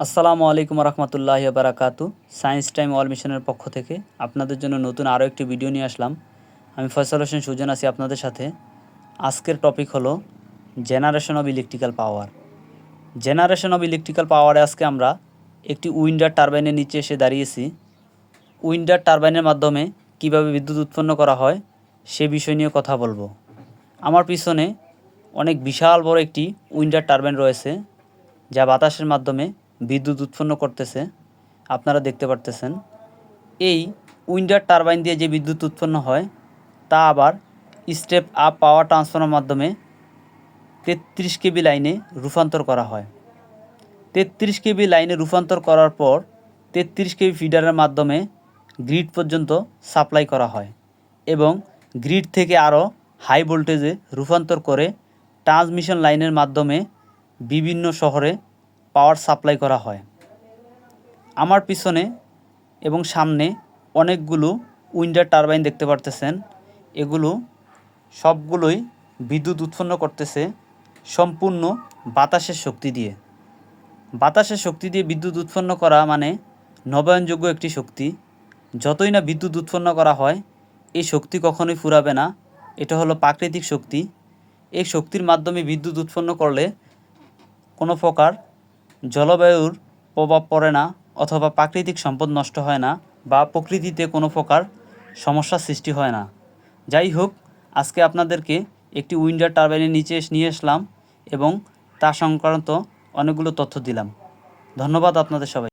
আসসালামু আলাইকুম রহমতুল্লাহি বারাকাতু। সায়েন্স টাইম অল মিশনের পক্ষ থেকে আপনাদের জন্য নতুন আরও একটি ভিডিও নিয়ে আসলাম। আমি ফয়সাল হোসেন সুজন আছি আপনাদের সাথে। আজকের টপিক হলো generation of electrical power. Generation of electrical পাওয়ারে আজকে আমরা একটি উইন্ডার টারবাইনের নিচে এসে দাঁড়িয়েছি। উইন্ডার টারবাইনের মাধ্যমে কিভাবে বিদ্যুৎ উৎপন্ন করা হয় সে বিষয় নিয়ে কথা বলবো। আমার পিছনে অনেক বিশাল বড় একটি উইন্ডার টারবাইন রয়েছে, যা বাতাসের মাধ্যমে বিদ্যুৎ উৎপন্ন করতেছে, আপনারা দেখতে পারতেছেন। এই উইন্ডার টারবাইন দিয়ে যে বিদ্যুৎ উৎপন্ন হয় তা আবার স্টেপ আপ পাওয়ার ট্রান্সফর্মার মাধ্যমে 33 কেবি লাইনে রূপান্তর করা হয়। 33 কেবি লাইনে রূপান্তর করার পর 33 কেবি ফিডারের মাধ্যমে গ্রিড পর্যন্ত সাপ্লাই করা হয় এবং গ্রিড থেকে আরও হাই ভোল্টেজে রূপান্তর করে ট্রান্সমিশন লাইনের মাধ্যমে বিভিন্ন শহরে পাওয়ার সাপ্লাই করা হয়। আমার পিছনে এবং সামনে অনেকগুলো উইন্ডার টারবাইন দেখতে পারতেছেন। এগুলো সবগুলোই বিদ্যুৎ উৎপন্ন করতেছে সম্পূর্ণ বাতাসের শক্তি দিয়ে। বাতাসের শক্তি দিয়ে বিদ্যুৎ উৎপন্ন করা মানে নবায়নযোগ্য একটি শক্তি। যতই না বিদ্যুৎ উৎপন্ন করা হয়, এই শক্তি কখনোই ফুরাবে না। এটা হলো প্রাকৃতিক শক্তি। এই শক্তির মাধ্যমে বিদ্যুৎ উৎপন্ন করলে কোনো প্রকার জলবায়ুর প্রভাব পড়ে না, অথবা প্রাকৃতিক সম্পদ নষ্ট হয় না, বা প্রকৃতিতে কোনো প্রকার সমস্যার সৃষ্টি হয় না। যাই হোক, আজকে আপনাদেরকে একটি উইন্ডার টারবাইনের নিচে নিয়ে আসলাম এবং তা সংক্রান্ত অনেকগুলো তথ্য দিলাম। ধন্যবাদ আপনাদের সবাই।